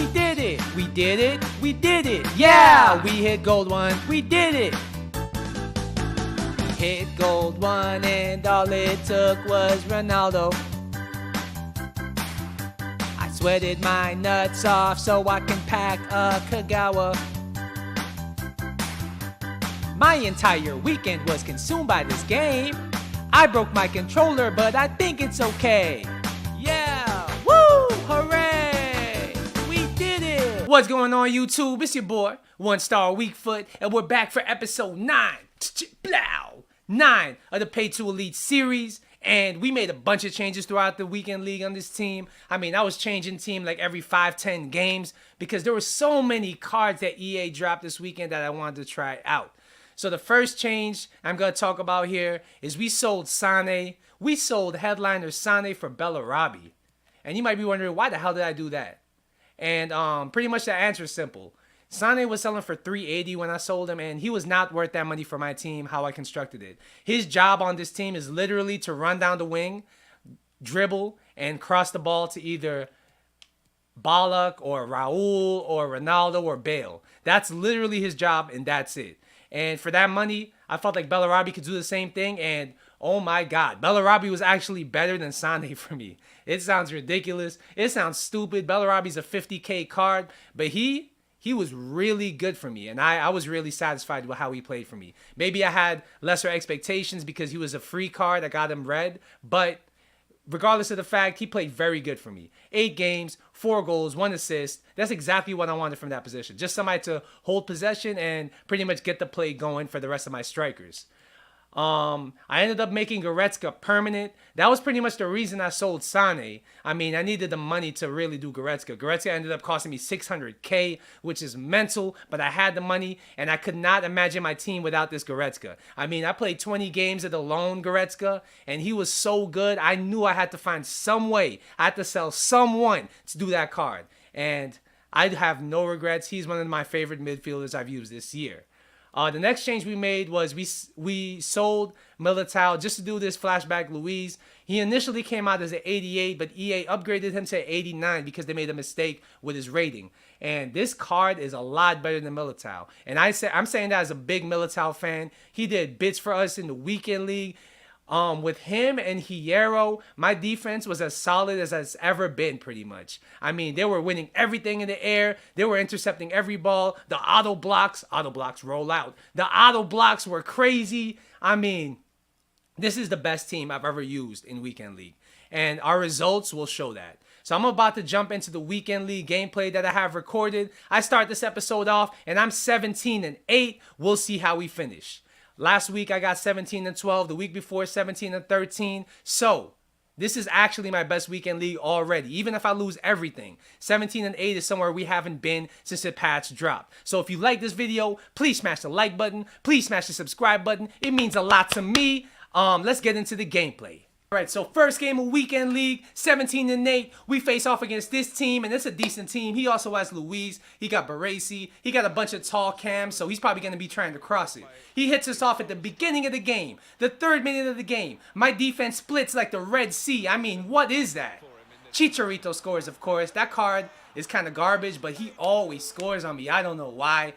We did it. We did it. We did it. Yeah, we hit gold 1. We did it. Hit gold 1 and all it took was Ronaldo. I sweated my nuts off so I can pack a Kagawa. My entire weekend was consumed by this game. I broke my controller, but I think it's okay. Yeah, woo, hooray, we did it. What's going on, YouTube? It's your boy, One Star Weakfoot, and we're back for episode 9. 9 of the Pay to Elite series. And we made a bunch of changes throughout the weekend league on this team. I mean, I was changing team like every 5-10 games because there were so many cards that EA dropped this weekend that I wanted to try out. So the first change I'm going to talk about here is we sold Sane. We sold headliner Sane for Bellarabi. And you might be wondering, why the hell did I do that? And pretty much the answer is simple. Sane was selling for $380 when I sold him, and he was not worth that money for my team, how I constructed it. His job on this team is literally to run down the wing, dribble, and cross the ball to either Ballack or Raul or Ronaldo or Bale. That's literally his job, and that's it. And for that money, I felt like Bellarabi could do the same thing, and oh my God, Bellarabi was actually better than Sane for me. It sounds ridiculous. It sounds stupid. Bellarabi's a 50K card, but he was really good for me, and I was really satisfied with how he played for me. Maybe I had lesser expectations because he was a free card. I got him red, but regardless of the fact, he played very good for me. 8 games, 4 goals, 1 assist. That's exactly what I wanted from that position. Just somebody to hold possession and pretty much get the play going for the rest of my strikers. I ended up making Goretzka permanent. That was pretty much the reason I sold Sane. I mean, I needed the money to really do Goretzka. Goretzka ended up costing me 600K, which is mental, but I had the money, and I could not imagine my team without this Goretzka. I mean, I played 20 games of the lone Goretzka, and he was so good, I knew I had to find some way. I had to sell someone to do that card, and I have no regrets. He's one of my favorite midfielders I've used this year. The next change we made was we sold Militao just to do this flashback Luis. He initially came out as an 88, but EA upgraded him to 89 because they made a mistake with his rating. And this card is a lot better than Militao. And I'm saying that as a big Militao fan. He did bits for us in the weekend league. With him and Hierro, my defense was as solid as it's ever been, pretty much. I mean, they were winning everything in the air. They were intercepting every ball. The auto blocks roll out. The auto blocks were crazy. I mean, this is the best team I've ever used in Weekend League. And our results will show that. So I'm about to jump into the Weekend League gameplay that I have recorded. I start this episode off, and I'm 17-8. We'll see how we finish. Last week, I got 17-12. The week before, 17-13. So, this is actually my best weekend league already. Even if I lose everything, 17-8 is somewhere we haven't been since the patch dropped. So, if you like this video, please smash the like button. Please smash the subscribe button. It means a lot to me. Let's get into the gameplay. Alright, so first game of Weekend League, 17-8. We face off against this team, and it's a decent team. He also has Luis. He got Baresi. He got a bunch of tall cams, so he's probably going to be trying to cross it. He hits us off at the beginning of the game, the 3rd minute of the game. My defense splits like the Red Sea. I mean, what is that? Chicharito scores, of course. That card is kind of garbage, but he always scores on me. I don't know why.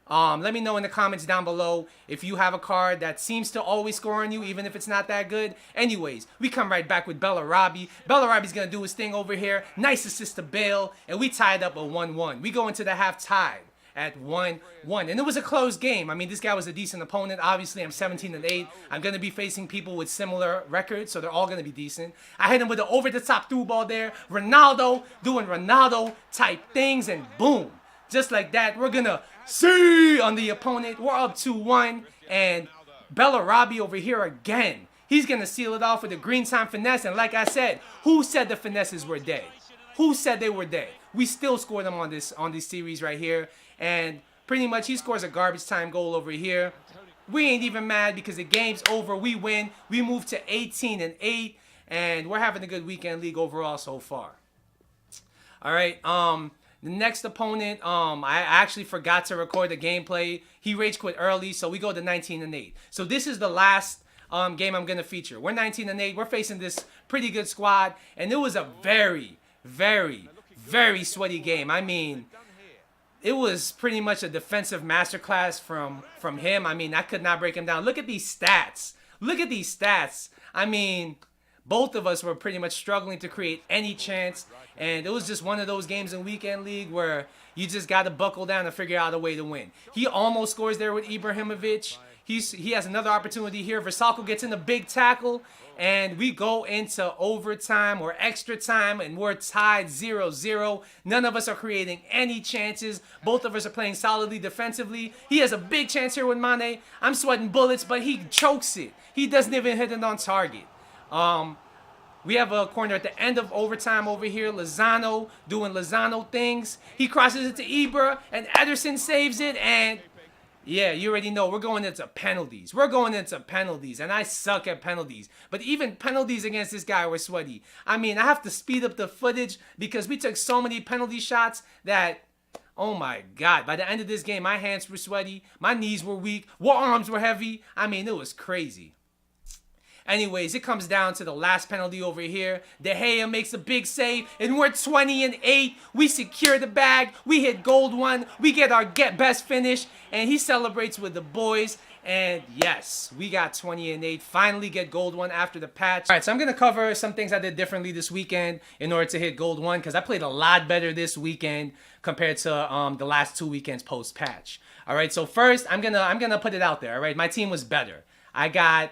Let me know in the comments down below if you have a card that seems to always score on you, even if it's not that good. Anyways, we come right back with Bellarabi. Bellarabi's going to do his thing over here. Nice assist to Bale, and we tied up a 1-1. We go into the half tied at 1-1, and it was a close game. I mean, this guy was a decent opponent. Obviously, I'm 17-8. I'm going to be facing people with similar records, so they're all going to be decent. I hit him with an over-the-top through ball there. Ronaldo doing Ronaldo-type things, and boom. Just like that, we're going to see on the opponent. We're up 2-1, and Bellarabi over here again. He's going to seal it off with a green time finesse, and like I said, who said the finesses were dead? Who said they were dead? We still scored them on this series right here, and pretty much he scores a garbage time goal over here. We ain't even mad because the game's over. We win. We move to 18-8, and we're having a good weekend league overall so far. All right, the next opponent, I actually forgot to record the gameplay. He rage quit early, so we go to 19-8. So this is the last game I'm going to feature. We're 19-8. We're facing this pretty good squad, and it was a very, very, very sweaty game. I mean, it was pretty much a defensive masterclass from him. I mean, I could not break him down. Look at these stats. Look at these stats. I mean, both of us were pretty much struggling to create any chance. And it was just one of those games in Weekend League where you just got to buckle down and figure out a way to win. He almost scores there with Ibrahimovic. He has another opportunity here. Versalco gets in a big tackle, and we go into overtime or extra time, and we're tied 0-0. None of us are creating any chances. Both of us are playing solidly defensively. He has a big chance here with Mane. I'm sweating bullets, but he chokes it. He doesn't even hit it on target. We have a corner at the end of overtime over here. Lozano doing Lozano things. He crosses it to Ibra, and Ederson saves it, and yeah, you already know we're going into penalties. We're going into penalties, and I suck at penalties. But even penalties against this guy were sweaty. I mean, I have to speed up the footage because we took so many penalty shots that, oh my God, by the end of this game, my hands were sweaty, my knees were weak, arms were heavy. I mean, it was crazy. Anyways, it comes down to the last penalty over here. De Gea makes a big save, and we're 20-8. We secure the bag. We hit gold one. We get our best finish, and he celebrates with the boys. And yes, we got 20-8. Finally get gold one after the patch. All right, so I'm going to cover some things I did differently this weekend in order to hit gold one, because I played a lot better this weekend compared to the last 2 weekends post-patch. All right, so first, I'm gonna put it out there. All right, my team was better. I got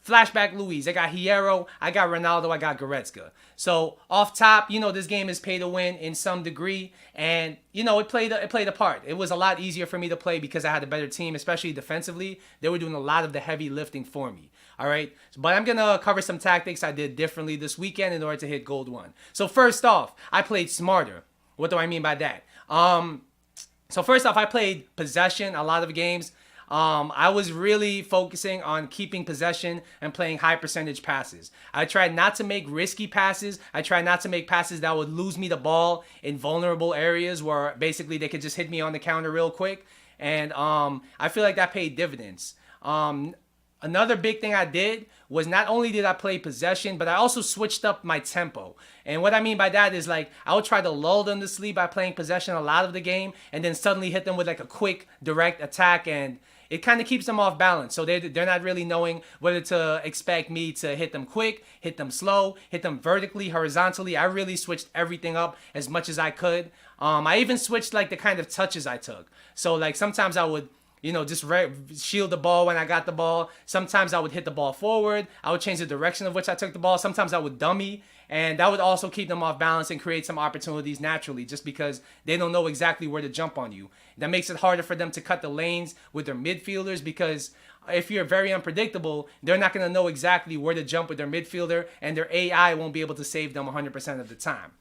Flashback Luis, I got Hierro, I got Ronaldo, I got Goretzka. So off top, you know, this game is pay to win in some degree, and you know, it played a part. It was a lot easier for me to play because I had a better team, especially defensively. They were doing a lot of the heavy lifting for me. All right, but I'm gonna cover some tactics I did differently this weekend in order to hit gold one. So first off, I played smarter. What do I mean by that? So first off, I played possession a lot of games. I was really focusing on keeping possession and playing high percentage passes. I tried not to make risky passes. I tried not to make passes that would lose me the ball in vulnerable areas where basically they could just hit me on the counter real quick. And I feel like that paid dividends. Another big thing I did was not only did I play possession, but I also switched up my tempo. And what I mean by that is, like, I would try to lull them to sleep by playing possession a lot of the game and then suddenly hit them with like a quick direct attack, and it kind of keeps them off balance. So they're not really knowing whether to expect me to hit them quick, hit them slow, hit them vertically, horizontally. I really switched everything up as much as I could. I even switched like the kind of touches I took. So like sometimes I would, you know, just shield the ball when I got the ball. Sometimes I would hit the ball forward. I would change the direction of which I took the ball. Sometimes I would dummy. And that would also keep them off balance and create some opportunities naturally just because they don't know exactly where to jump on you. That makes it harder for them to cut the lanes with their midfielders because if you're very unpredictable, they're not going to know exactly where to jump with their midfielder, and their AI won't be able to save them 100% of the time.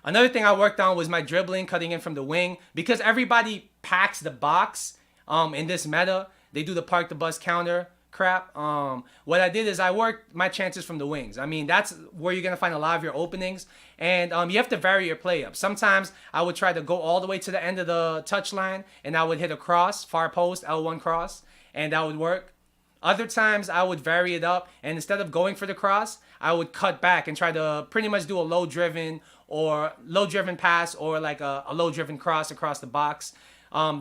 Another thing I worked on was my dribbling, cutting in from the wing. Because everybody packs the box in this meta, they do the park the bus counter crap. What I did is I worked my chances from the wings. I mean, that's where you're going to find a lot of your openings. And you have to vary your play up. Sometimes I would try to go all the way to the end of the touchline, and I would hit a cross, far post, L1 cross, and that would work. Other times I would vary it up, and instead of going for the cross, I would cut back and try to pretty much do a low-driven pass or like a low-driven cross across the box.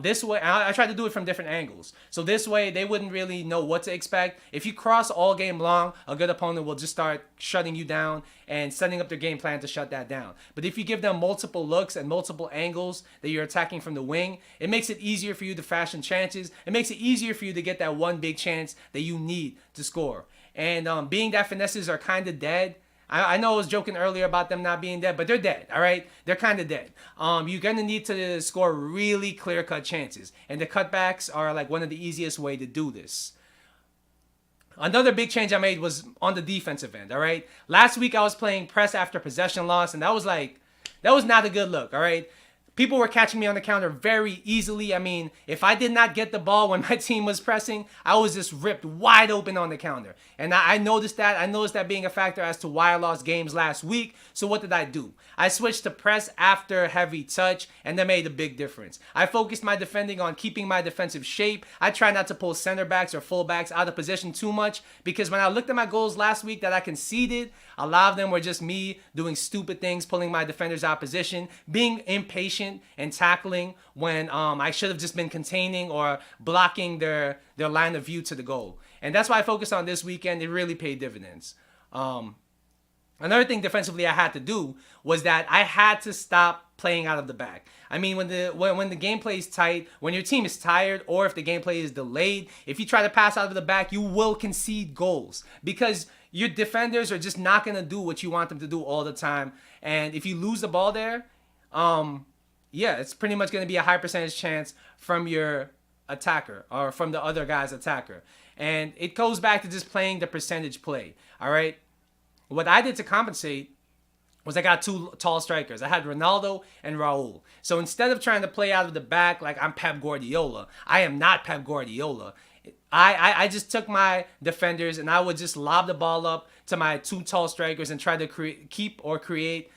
This way, I try to do it from different angles. So this way, they wouldn't really know what to expect. If you cross all game long, a good opponent will just start shutting you down and setting up their game plan to shut that down. But if you give them multiple looks and multiple angles that you're attacking from the wing, it makes it easier for you to fashion chances. It makes it easier for you to get that one big chance that you need to score. And being that finesses are kind of dead, I know I was joking earlier about them not being dead, but they're dead, all right? They're kind of dead. You're going to need to score really clear-cut chances, and the cutbacks are like one of the easiest way to do this. Another big change I made was on the defensive end, all right? Last week I was playing press after possession loss, and that was not a good look, all right? People were catching me on the counter very easily. I mean, if I did not get the ball when my team was pressing, I was just ripped wide open on the counter. And I noticed that. I noticed that being a factor as to why I lost games last week. So what did I do? I switched to press after heavy touch, and that made a big difference. I focused my defending on keeping my defensive shape. I try not to pull center backs or fullbacks out of position too much, because when I looked at my goals last week that I conceded, a lot of them were just me doing stupid things, pulling my defenders out of position, being impatient and tackling when I should have just been containing or blocking their line of view to the goal. And that's why I focused on this weekend. It really paid dividends. Another thing defensively I had to do was that I had to stop playing out of the back. I mean, when the gameplay is tight, when your team is tired, or if the gameplay is delayed, if you try to pass out of the back, you will concede goals because your defenders are just not going to do what you want them to do all the time. And if you lose the ball there, yeah, it's pretty much going to be a high percentage chance from your attacker or from the other guy's attacker. And it goes back to just playing the percentage play, all right? What I did to compensate was I got two tall strikers. I had Ronaldo and Raul. So instead of trying to play out of the back like I'm Pep Guardiola, I am not Pep Guardiola. I just took my defenders and I would just lob the ball up to my two tall strikers and try to keep or create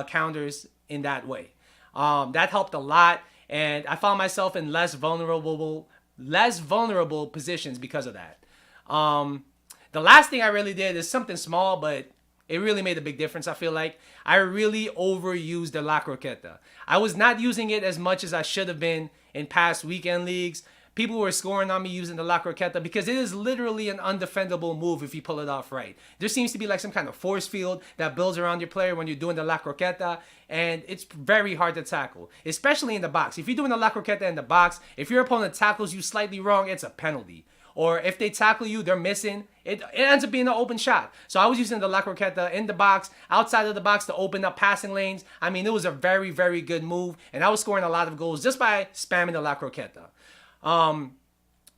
counters in that way. That helped a lot, and I found myself in less vulnerable positions because of that. The last thing I really did is something small, but it really made a big difference. I feel like I really overused the La Croqueta. I was not using it as much as I should have been in past weekend leagues. People were scoring on me using the La Croqueta because it is literally an undefendable move if you pull it off right. There seems to be like some kind of force field that builds around your player when you're doing the La Croqueta, and it's very hard to tackle, especially in the box. If you're doing the La Croqueta in the box, if your opponent tackles you slightly wrong, it's a penalty. Or if they tackle you, they're missing, it ends up being an open shot. So I was using the La Croqueta in the box, outside of the box to open up passing lanes. I mean, it was a very, very good move, and I was scoring a lot of goals just by spamming the La Croqueta.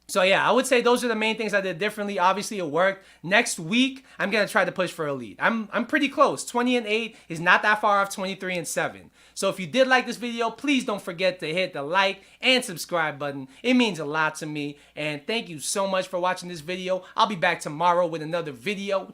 So yeah, I would say those are the main things I did differently. Obviously, it worked. Next week, I'm gonna try to push for elite. I'm pretty close. 20-8 is not that far off 23-7. So if you did like this video, please don't forget to hit the like and subscribe button. It means a lot to me. And thank you so much for watching this video. I'll be back tomorrow with another video.